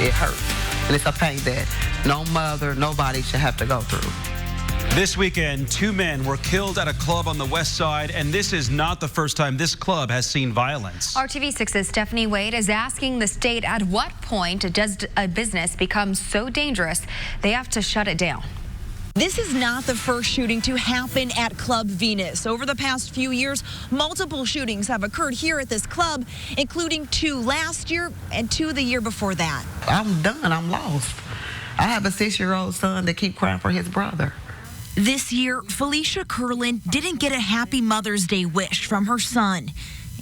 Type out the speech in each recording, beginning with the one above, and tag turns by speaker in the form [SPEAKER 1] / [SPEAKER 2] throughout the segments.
[SPEAKER 1] It hurts. And it's a pain that no mother, nobody should have to go through.
[SPEAKER 2] This weekend, 2 men were killed at a club on the west side, and this is not the first time this club has seen violence.
[SPEAKER 3] RTV6's Stephanie Wade is asking the state, at what point does a business become so dangerous they have to shut it down?
[SPEAKER 4] This is not the first shooting to happen at Club Venus. Over the past few years, multiple shootings have occurred here at this club, including 2 last year and 2 the year before that.
[SPEAKER 1] I'm done. I'm lost. I have a 6-year-old son that keeps crying for his brother.
[SPEAKER 4] This year, Felicia Curlin didn't get a happy Mother's Day wish from her son.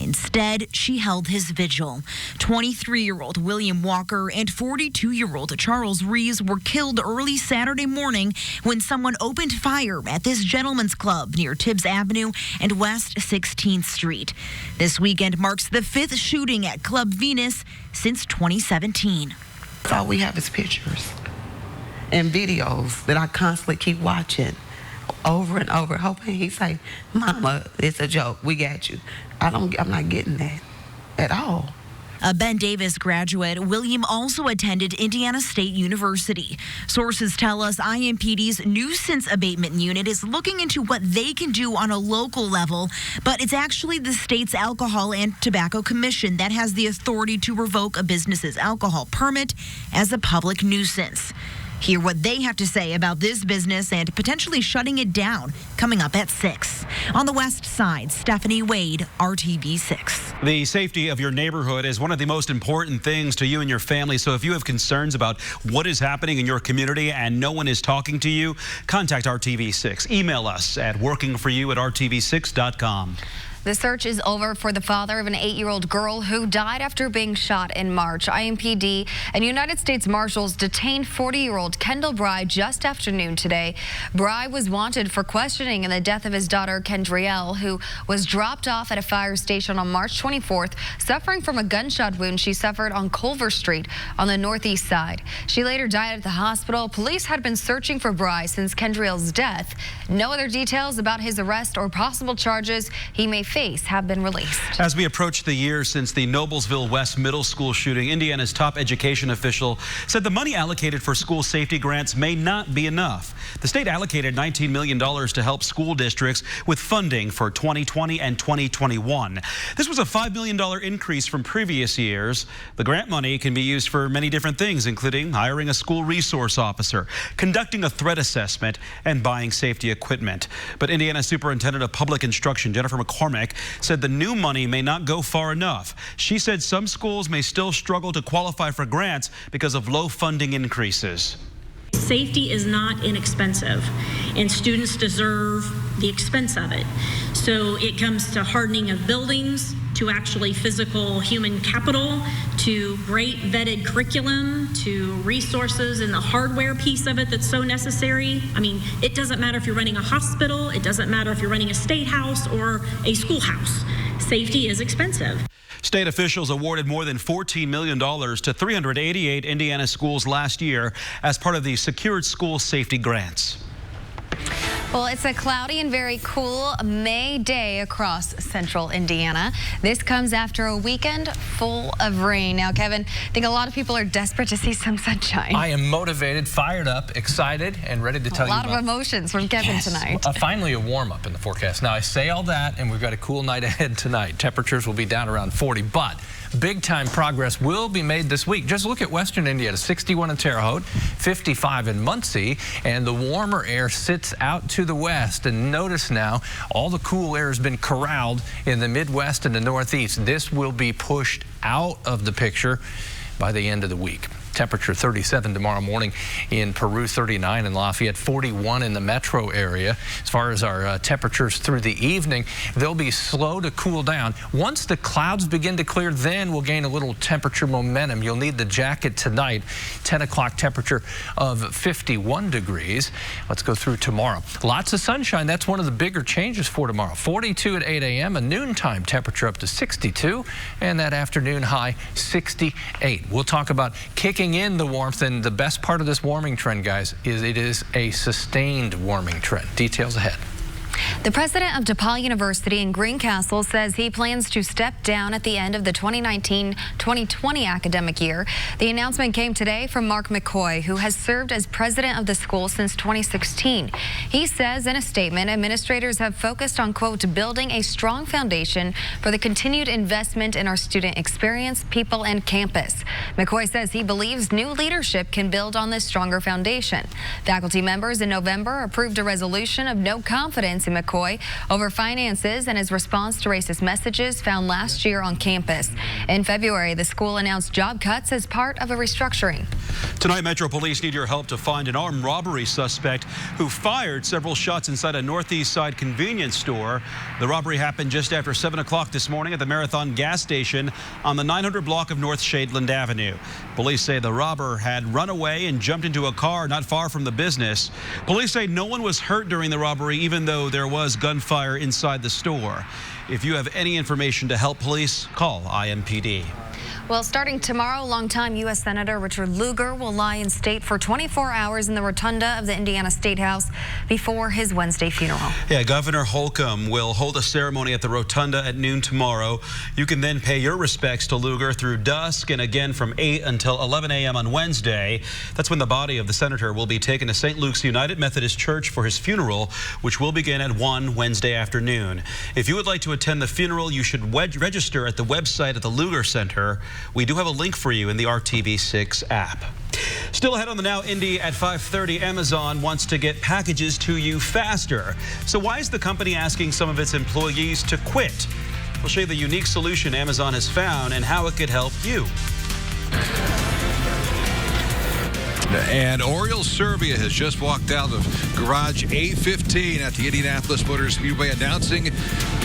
[SPEAKER 4] Instead, she held his vigil. 23-year-old William Walker and 42-year-old Charles Reeves were killed early Saturday morning when someone opened fire at this gentleman's club near Tibbs Avenue and West 16th Street. This weekend marks the 5th shooting at Club Venus since 2017.
[SPEAKER 1] All we have is pictures and videos that I constantly keep watching over and over, hoping he say, "Mama, it's a joke. We got you." I'm not getting that at all.
[SPEAKER 4] A Ben Davis graduate, William also attended Indiana State University. Sources tell us IMPD's nuisance abatement unit is looking into what they can do on a local level, but it's actually the state's Alcohol and Tobacco Commission that has the authority to revoke a business's alcohol permit as a public nuisance. Hear what they have to say about this business and potentially shutting it down coming up at 6. On the west side, Stephanie Wade, RTV6.
[SPEAKER 2] The safety of your neighborhood is one of the most important things to you and your family. So if you have concerns about what is happening in your community and no one is talking to you, contact RTV6. Email us at workingforyou@rtv6.com.
[SPEAKER 3] The search is over for the father of an 8-year-old girl who died after being shot in March. IMPD and United States Marshals detained 40-year-old Kendall Bry just after noon today. Bry was wanted for questioning in the death of his daughter, Kendrielle, who was dropped off at a fire station on March 24th, suffering from a gunshot wound she suffered on Culver Street on the northeast side. She later died at the hospital. Police had been searching for Bry since Kendrielle's death. No other details about his arrest or possible charges he may face have been released.
[SPEAKER 2] As we approach the year since the Noblesville West Middle School shooting, Indiana's top education official said the money allocated for school safety grants may not be enough. The state allocated $19 million to help school districts with funding for 2020 and 2021. This was a $5 million increase from previous years. The grant money can be used for many different things, including hiring a school resource officer, conducting a threat assessment, and buying safety equipment. But Indiana Superintendent of Public Instruction Jennifer McCormick said the new money may not go far enough. She said some schools may still struggle to qualify for grants because of low funding increases.
[SPEAKER 5] Safety is not inexpensive, and students deserve the expense of it. So it comes to hardening of buildings, to actually physical human capital, to great vetted curriculum, to resources and the hardware piece of it that's so necessary. I mean, it doesn't matter if you're running a hospital, it doesn't matter if you're running a state house or a schoolhouse. Safety is expensive.
[SPEAKER 2] State officials awarded more than $14 million to 388 Indiana schools last year as part of the Secured School Safety Grants.
[SPEAKER 3] Well, it's a cloudy and very cool May day across central Indiana. This comes after a weekend full of rain. Now, Kevin, I think a lot of people are desperate to see some sunshine.
[SPEAKER 6] I am motivated, fired up, excited, and ready to tell you
[SPEAKER 3] about a lot of emotions from Kevin tonight.
[SPEAKER 6] Finally a warm-up in the forecast. Now, I say all that, and we've got a cool night ahead tonight. Temperatures will be down around 40, but big-time progress will be made this week. Just look at western Indiana, 61 in Terre Haute, 55 in Muncie, and the warmer air sits out to the west. And notice now, all the cool air has been corralled in the Midwest and the Northeast. This will be pushed out of the picture by the end of the week. Temperature 37 tomorrow morning in Peru, 39 in Lafayette, 41 in the metro area. As far as our temperatures through the evening, they'll be slow to cool down. Once the clouds begin to clear, then we'll gain a little temperature momentum. You'll need the jacket tonight. 10 o'clock temperature of 51 degrees. Let's go through tomorrow. Lots of sunshine. That's one of the bigger changes for tomorrow. 42 at 8 a.m. A noontime temperature up to 62, and that afternoon high 68. We'll talk about kicking in the warmth, and the best part of this warming trend, guys, is it is a sustained warming trend. Details ahead.
[SPEAKER 3] The president of DePaul University in Greencastle says he plans to step down at the end of the 2019-2020 academic year. The announcement came today from Mark McCoy, who has served as president of the school since 2016. He says in a statement, administrators have focused on, quote, building a strong foundation for the continued investment in our student experience, people, and campus. McCoy says he believes new leadership can build on this stronger foundation. Faculty members in November approved a resolution of no confidence in McCoy over finances and his response to racist messages found last year on campus. In February, the school announced job cuts as part of a restructuring.
[SPEAKER 2] Tonight, Metro Police need your help to find an armed robbery suspect who fired several shots inside a Northeast Side convenience store. The robbery happened just after 7 o'clock this morning at the Marathon gas station on the 900 block of North Shadeland Avenue. Police say the robber had run away and jumped into a car not far from the business. Police say no one was hurt during the robbery, even though there was gunfire inside the store. If you have any information to help police, call IMPD.
[SPEAKER 3] Well, starting tomorrow, longtime U.S. Senator Richard Lugar will lie in state for 24 hours in the rotunda of the Indiana State House before his Wednesday funeral. Yeah,
[SPEAKER 2] Governor Holcomb will hold a ceremony at the rotunda at noon tomorrow. You can then pay your respects to Lugar through dusk and again from 8 until 11 a.m. on Wednesday. That's when the body of the senator will be taken to St. Luke's United Methodist Church for his funeral, which will begin at 1 Wednesday afternoon. If you would like to attend the funeral, you should register at the website at the Lugar Center. We do have a link for you in the RTV6 app. Still ahead on the Now Indy at 5:30, Amazon wants to get packages to you faster. So why is the company asking some of its employees to quit? We'll show you the unique solution Amazon has found and how it could help you.
[SPEAKER 7] And Oriol Servia has just walked out of garage A15 at the Indianapolis Motor Speedway, announcing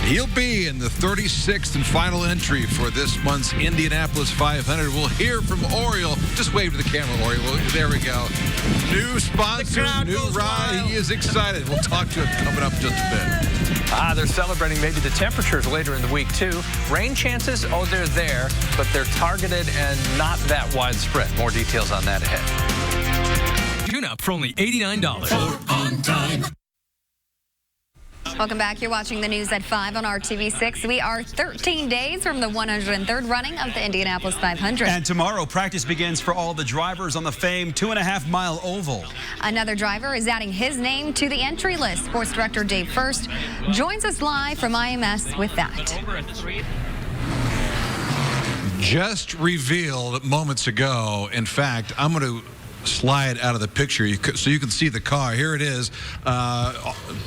[SPEAKER 7] he'll be in the 36th and final entry for this month's Indianapolis 500. We'll hear from Oriol. Just wave to the camera, Oriol. There we go. New sponsor, new ride. He is excited. We'll talk to him coming up just a bit.
[SPEAKER 6] They're celebrating maybe the temperatures later in the week, too. Rain chances, oh, they're there, but they're targeted and not that widespread. More details on that ahead.
[SPEAKER 8] Tune up for only $89.
[SPEAKER 3] On time. Welcome back. You're watching the news at 5 on RTV6. We are 13 days from the 103rd running of the Indianapolis 500.
[SPEAKER 2] And tomorrow, practice begins for all the drivers on the famed 2.5-mile oval.
[SPEAKER 3] Another driver is adding his name to the entry list. Sports director Dave First joins us live from IMS with that.
[SPEAKER 7] Just revealed moments ago. In fact, I'm going to slide out of the picture so you can see the car. Here it is,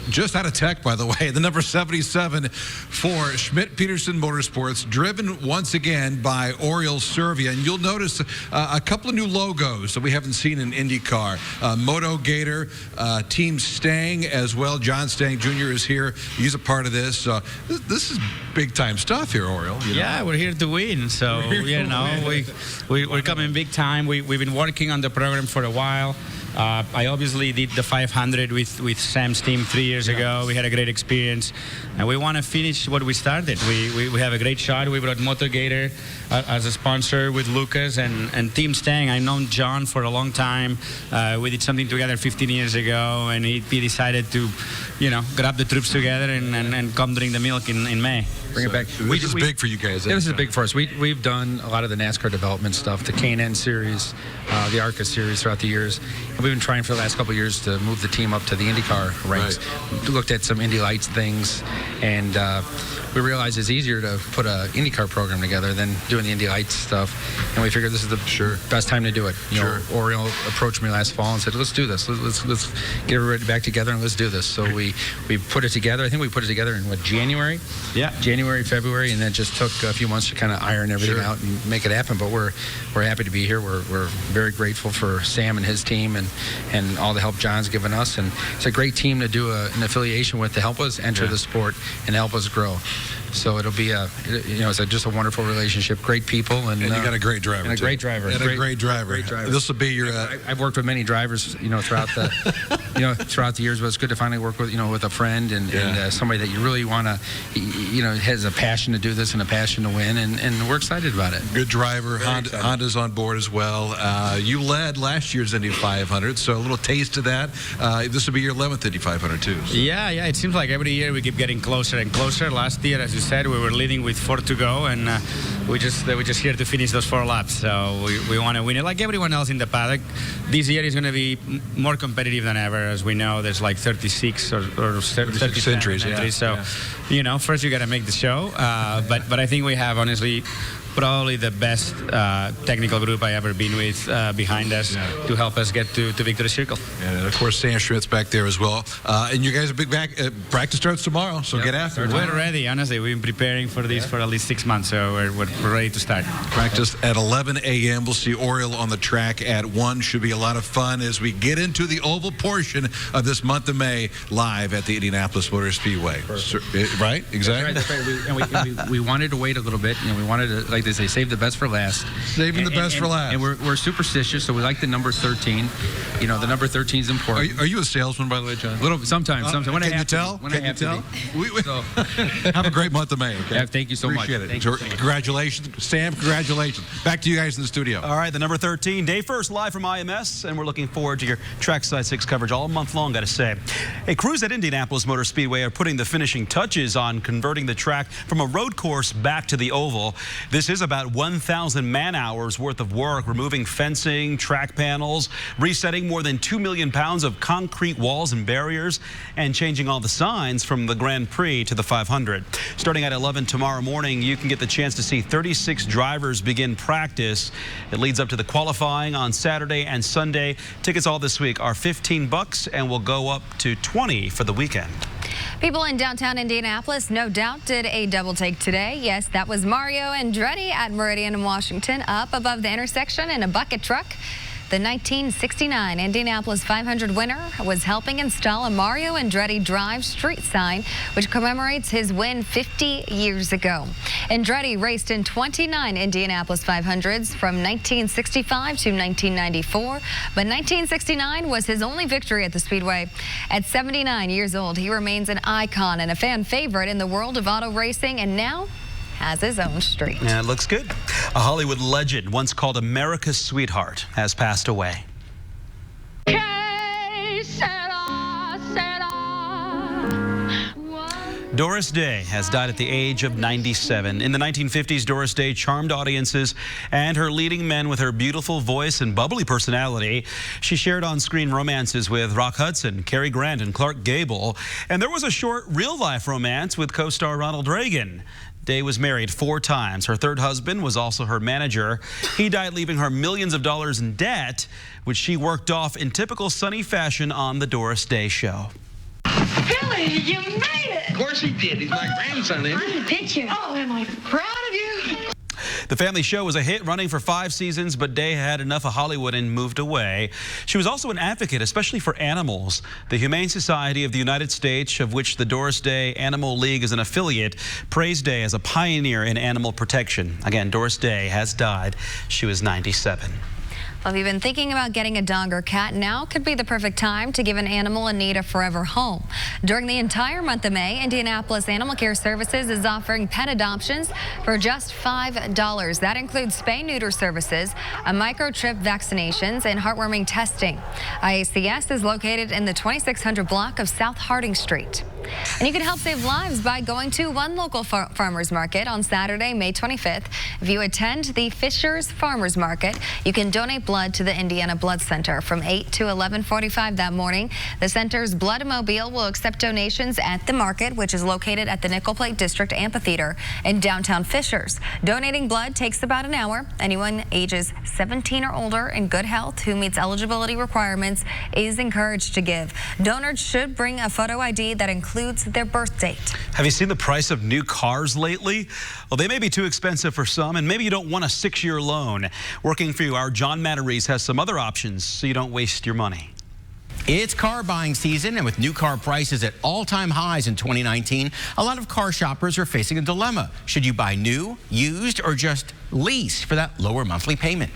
[SPEAKER 7] just out of tech, by the way, the number 77 for Schmidt-Peterson Motorsports, driven once again by Oriol Servia. And you'll notice a couple of new logos that we haven't seen in IndyCar. Moto Gator, Team Stang as well. John Stang Jr. is here. He's a part of this. This is big time stuff here, Oriol. You know?
[SPEAKER 9] Yeah, we're here to win. So, you know, we're coming big time. We've been working on the program for a while. I obviously did the 500 with Sam's team 3 years ago. We had a great experience, and we want to finish what we started. We have a great shot. We brought Motogator as a sponsor with Lucas and Team Stang. I've known John for a long time. We did something together 15 years ago, and he decided to, you know, grab the troops together and come drink the milk in May.
[SPEAKER 7] Bring it back. This is big for you guys.
[SPEAKER 10] This is big for us. We've done a lot of the NASCAR development stuff, the K&N series, the ARCA series throughout the years. And we've been trying for the last couple of years to move the team up to the IndyCar ranks. Right. We looked at some Indy Lights things, and we realized it's easier to put an IndyCar program together than doing the Indy Lights stuff. And we figured this is the best time to do it. You know, Oriol approached me last fall and said, let's do this. Let's get everybody back together and let's do this. So we put it together. I think we put it together in, January? Yeah. January, February, and then it just took a few months to kind of iron everything out and make it happen. But we're happy to be here. We're very grateful for Sam and his team and all the help John's given us. And it's a great team to do an affiliation with to help us enter the sport and help us grow. So it'll be it's just a wonderful relationship, great people, and
[SPEAKER 7] you got a great driver.
[SPEAKER 10] And a great driver.
[SPEAKER 7] And a great driver. This will be your.
[SPEAKER 10] I've worked with many drivers, throughout the, throughout the years, but it's good to finally work with, with a friend and somebody that you really want to, has a passion to do this and a passion to win, and we're excited about it.
[SPEAKER 7] Good driver. Honda's on board as well. You led last year's Indy 500, so a little taste of that. This will be your 11th Indy 500 too. So.
[SPEAKER 9] Yeah. It seems like every year we keep getting closer and closer. Last year, as you said, we were leading with 4 to go, and we're just here to finish those 4 laps. So we want to win it like everyone else in the paddock. This year is going to be more competitive than ever. As we know, there's like 36 or 36
[SPEAKER 7] entries. Yeah.
[SPEAKER 9] So, first you got to make the show. But I think we have, honestly, probably the best technical group I ever been with behind us to help us get to Victory Circle.
[SPEAKER 7] And of course, Sam Schmidt's back there as well. And you guys are big back. Practice starts tomorrow, so get after it.
[SPEAKER 9] We're ready, honestly. We've been preparing for this for at least 6 months, so we're ready to start.
[SPEAKER 7] Practice at 11 a.m. We'll see Oriole on the track at 1. Should be a lot of fun as we get into the oval portion of this month of May live at the Indianapolis Motor Speedway. Right? Exactly.
[SPEAKER 10] That's right. And we wanted to wait a little bit. We wanted to, like they say, save the best for last.
[SPEAKER 7] Saving the best for last.
[SPEAKER 10] And we're superstitious, so we like the number 13. The number 13 is important.
[SPEAKER 7] Are you a salesman, by the way, John?
[SPEAKER 10] Sometimes. When
[SPEAKER 7] can you tell? Have a great month of May. Okay?
[SPEAKER 10] Yeah, thank you so much.
[SPEAKER 7] Appreciate it. Congratulations. Sam, congratulations. Back to you guys in the studio.
[SPEAKER 2] All right, the number 13, day first, live from IMS, and we're looking forward to your Trackside 6 coverage all month long, got to say. Hey, crews at Indianapolis Motor Speedway are putting the finishing touches on converting the track from a road course back to the oval. This is about 1,000 man-hours worth of work, removing fencing, track panels, resetting more than 2 million pounds of concrete walls and barriers, and changing all the signs from the Grand Prix to the 500. Starting at 11 tomorrow morning, you can get the chance to see 36 drivers begin practice. It leads up to the qualifying on Saturday and Sunday. Tickets all this week are $15 and will go up to $20 for the weekend.
[SPEAKER 3] People in downtown Indianapolis no doubt did a double take today. Yes, that was Mario Andretti at Meridian in Washington up above the intersection in a bucket truck. The 1969 Indianapolis 500 winner was helping install a Mario Andretti Drive street sign, which commemorates his win 50 years ago. Andretti raced in 29 Indianapolis 500s from 1965 to 1994, but 1969 was his only victory at the Speedway. At 79 years old, he remains an icon and a fan favorite in the world of auto racing, and now has his own street.
[SPEAKER 2] Yeah, it looks good. A Hollywood legend, once called America's sweetheart, has passed away. Doris Day has died at the age of 97. In the 1950s, Doris Day charmed audiences and her leading men with her beautiful voice and bubbly personality. She shared on-screen romances with Rock Hudson, Cary Grant, and Clark Gable. And there was a short real-life romance with co-star Ronald Reagan. Day was married 4 times. Her third husband was also her manager. He died leaving her millions of dollars in debt, which she worked off in typical Sunny fashion on the Doris Day Show.
[SPEAKER 8] Billy, you made it!
[SPEAKER 11] Of course he did. He's my grandson, isn't he?
[SPEAKER 8] On the picture. Oh, am I proud of you?
[SPEAKER 2] The family show was a hit, running for 5 seasons, but Day had enough of Hollywood and moved away. She was also an advocate, especially for animals. The Humane Society of the United States, of which the Doris Day Animal League is an affiliate, praised Day as a pioneer in animal protection. Again, Doris Day has died. She was 97.
[SPEAKER 3] Well, if you've been thinking about getting a dog or cat, now could be the perfect time to give an animal in need a forever home. During the entire month of May, Indianapolis Animal Care Services is offering pet adoptions for just $5. That includes spay-neuter services, a microchip vaccinations, and heartwarming testing. IACS is located in the 2600 block of South Harding Street. And you can help save lives by going to one local farmers market on Saturday, May 25th. If you attend the Fishers Farmers Market, you can donate blood to the Indiana Blood Center from 8 to 11:45 that morning. The center's blood mobile will accept donations at the market, which is located at the Nickel Plate District Amphitheater in downtown Fishers. Donating blood takes about an hour. Anyone ages 17 or older in good health who meets eligibility requirements is encouraged to give. Donors should bring a photo ID that includes their birth date.
[SPEAKER 2] Have you seen the price of new cars lately? Well, they may be too expensive for some, and maybe you don't want a 6-year loan. Working for you, our John Matarese has some other options so you don't waste your money.
[SPEAKER 12] It's car buying season, and with new car prices at all-time highs in 2019, a lot of car shoppers are facing a dilemma. Should you buy new, used, or just lease for that lower monthly payment?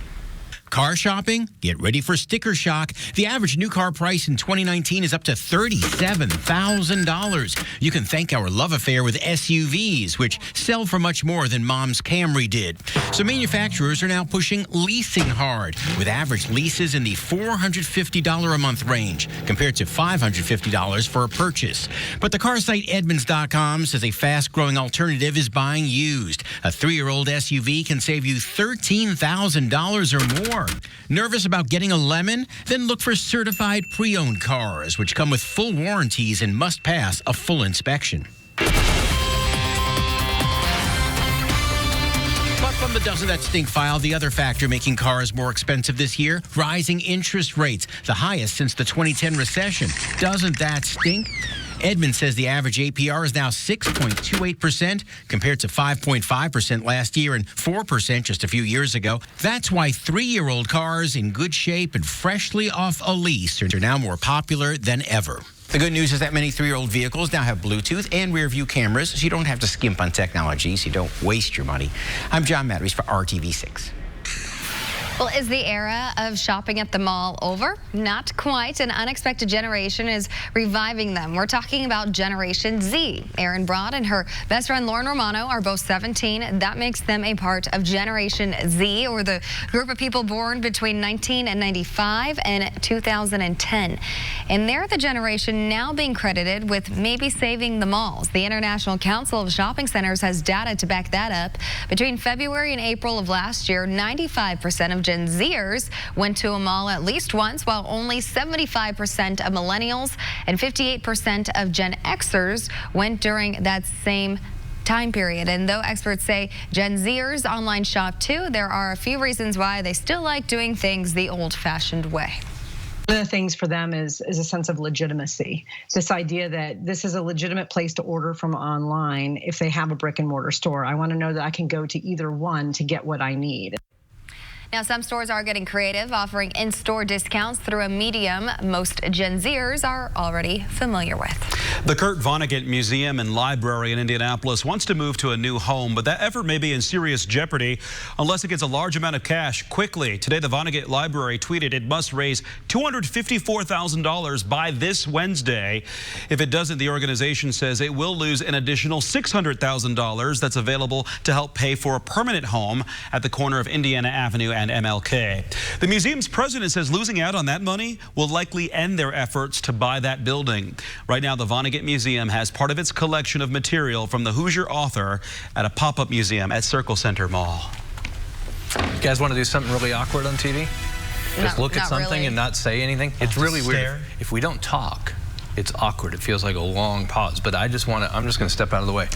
[SPEAKER 12] Car shopping? Get ready for sticker shock. The average new car price in 2019 is up to $37,000. You can thank our love affair with SUVs, which sell for much more than Mom's Camry did. So manufacturers are now pushing leasing hard, with average leases in the $450 a month range, compared to $550 for a purchase. But the car site Edmunds.com says a fast-growing alternative is buying used. A 3-year-old SUV can save you $13,000 or more. Nervous about getting a lemon? Then look for certified pre-owned cars, which come with full warranties and must pass a full inspection. But from the dozen that stink file, the other factor making cars more expensive this year, rising interest rates, the highest since the 2010 recession. Doesn't that stink? Edmunds says the average APR is now 6.28% compared to 5.5% last year and 4% just a few years ago. That's why 3-year-old cars in good shape and freshly off a lease are now more popular than ever. The good news is that many 3-year-old vehicles now have Bluetooth and rear-view cameras, so you don't have to skimp on technology, so you don't waste your money. I'm John Matteries for RTV6.
[SPEAKER 3] Well, is the era of shopping at the mall over? Not quite. An unexpected generation is reviving them. We're talking about Generation Z. Erin Broad and her best friend Lauren Romano are both 17. That makes them a part of Generation Z, or the group of people born between 1995 and 2010. And they're the generation now being credited with maybe saving the malls. The International Council of Shopping Centers has data to back that up. Between February and April of last year, 95% of Gen Zers went to a mall at least once, while only 75% of millennials and 58% of Gen Xers went during that same time period. And though experts say Gen Zers online shop too, there are a few reasons why they still like doing things the old-fashioned way.
[SPEAKER 13] One of the things for them is a sense of legitimacy. This idea that this is a legitimate place to order from online if they have a brick and mortar store. I want to know that I can go to either one to get what I need.
[SPEAKER 3] Now, some stores are getting creative, offering in-store discounts through a medium most Gen Zers are already familiar with.
[SPEAKER 2] The Kurt Vonnegut Museum and Library in Indianapolis wants to move to a new home, but that effort may be in serious jeopardy unless it gets a large amount of cash quickly. Today, the Vonnegut Library tweeted it must raise $254,000 by this Wednesday. If it doesn't, the organization says it will lose an additional $600,000 that's available to help pay for a permanent home at the corner of Indiana Avenue and MLK. The museum's president says losing out on that money will likely end their efforts to buy that building. Right now, the Vonnegut Museum has part of its collection of material from the Hoosier author at a pop-up museum at Circle Center Mall.
[SPEAKER 6] You guys want to do something really awkward on TV? Just look at something really and not say anything? It's really weird. If we don't talk, it's awkward. It feels like a long pause, but I'm just going to step out of the way.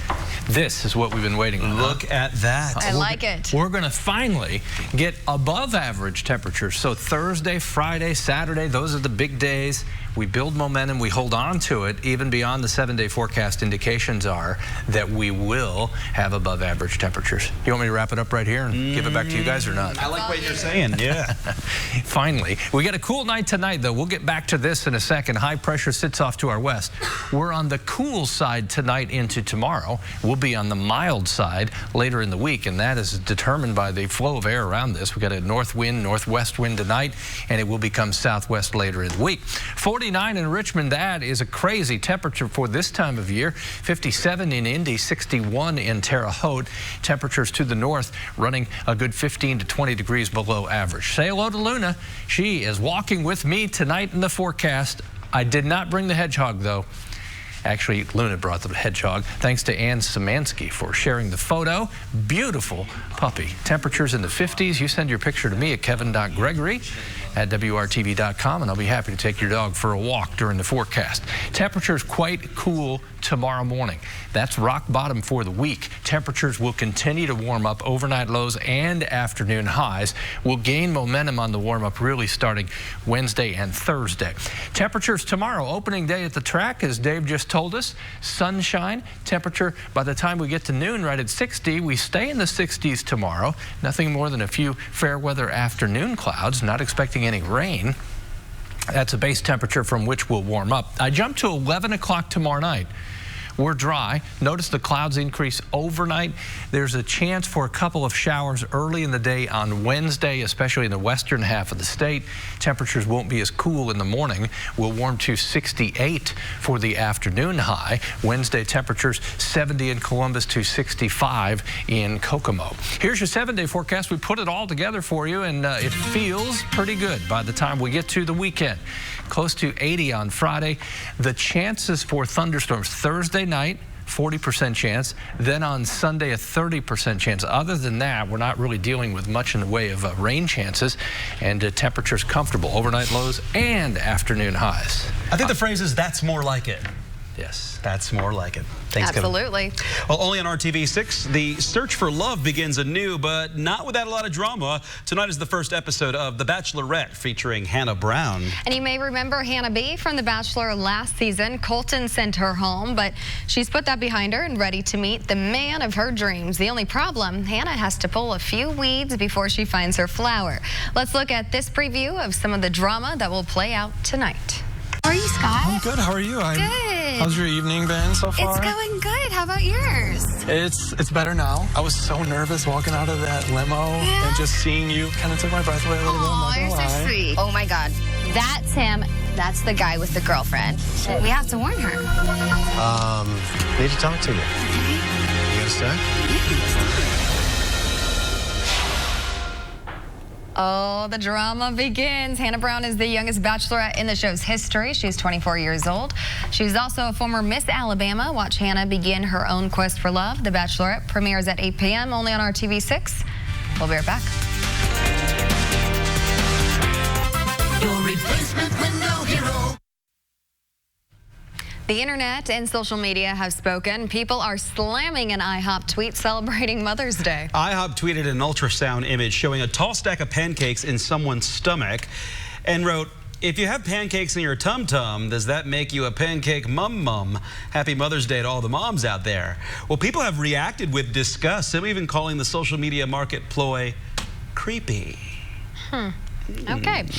[SPEAKER 6] This is what we've been waiting on.
[SPEAKER 2] Look at that.
[SPEAKER 3] I like it.
[SPEAKER 6] We're going to finally get above average temperatures. So Thursday, Friday, Saturday, those are the big days. We build momentum, we hold on to it, even beyond the 7-day forecast. Indications are that we will have above average temperatures. You want me to wrap it up right here and give it back to you guys or not?
[SPEAKER 2] I like what you're saying, yeah.
[SPEAKER 6] Finally. We got a cool night tonight, though. We'll get back to this in a second. High pressure sits off to our west. We're on the cool side tonight into tomorrow. We'll be on the mild side later in the week, and that is determined by the flow of air around this. We got a north wind, northwest wind tonight, and it will become southwest later in the week. 49 in Richmond, that is a crazy temperature for this time of year. 57 in Indy, 61 in Terre Haute. Temperatures to the north running a good 15 to 20 degrees below average. Say hello to Luna. She is walking with me tonight in the forecast. I did not bring the hedgehog, though. Actually, Luna brought the hedgehog. Thanks to Ann Szymanski for sharing the photo. Beautiful puppy. Temperatures in the 50s. You send your picture to me at kevin.gregory@WRTV.com, and I'll be happy to take your dog for a walk during the forecast. Temperatures quite cool tomorrow morning. That's rock bottom for the week. Temperatures will continue to warm up. Overnight lows and afternoon highs will gain momentum on the warm up really starting Wednesday and Thursday. Temperatures tomorrow, opening day at the track, as Dave just told us. Sunshine. Temperature by the time we get to noon right at 60. We stay in the 60s tomorrow. Nothing more than a few fair weather afternoon clouds. Not expecting any rain. That's a base temperature from which we'll warm up. I jump to 11 o'clock tomorrow night. We're dry. Notice the clouds increase overnight. There's a chance for a couple of showers early in the day on Wednesday, especially in the western half of the state. Temperatures won't be as cool in the morning. We'll warm to 68 for the afternoon high. Wednesday temperatures 70 in Columbus to 65 in Kokomo. Here's your 7-day forecast. We put it all together for you, and it feels pretty good by the time we get to the weekend. Close to 80 on Friday. The chances for thunderstorms Thursday night, 40% chance. Then on Sunday, a 30% chance. Other than that, we're not really dealing with much in the way of rain chances, and temperatures comfortable. Overnight lows and afternoon highs.
[SPEAKER 2] I think the phrase is, that's more like it.
[SPEAKER 6] Yes.
[SPEAKER 2] That's more like it. Thanks,
[SPEAKER 3] Absolutely.
[SPEAKER 2] Kevin. Well, only on RTV6, the search for love begins anew, but not without a lot of drama. Tonight is the first episode of The Bachelorette featuring Hannah Brown.
[SPEAKER 3] And you may remember Hannah B. from The Bachelor last season. Colton sent her home, but she's put that behind her and ready to meet the man of her dreams. The only problem, Hannah has to pull a few weeds before she finds her flower. Let's look at this preview of some of the drama that will play out tonight.
[SPEAKER 14] How are you, Scott?
[SPEAKER 15] I'm good. How are you?
[SPEAKER 14] Good.
[SPEAKER 15] How's your evening been so far?
[SPEAKER 14] It's going good. How about yours?
[SPEAKER 15] It's better now. I was so nervous walking out of that limo and just seeing you kind of took my breath away a little bit.
[SPEAKER 14] Oh, you're so sweet. Oh my God. That's him. That's the guy with the girlfriend. We have to warn her.
[SPEAKER 16] I need to talk to you. You got a sec?
[SPEAKER 3] Oh, the drama begins. Hannah Brown is the youngest bachelorette in the show's history. She's 24 years old. She's also a former Miss Alabama. Watch Hannah begin her own quest for love. The Bachelorette premieres at 8 p.m. only on RTV6. We'll be right back.
[SPEAKER 17] Your replacement window hero.
[SPEAKER 3] The internet and social media have spoken. People are slamming an IHOP tweet celebrating Mother's Day.
[SPEAKER 2] IHOP tweeted an ultrasound image showing a tall stack of pancakes in someone's stomach and wrote, "If you have pancakes in your tum-tum, does that make you a pancake mum-mum? Happy Mother's Day to all the moms out there." Well, people have reacted with disgust, some even calling the social media market ploy creepy.
[SPEAKER 3] Okay.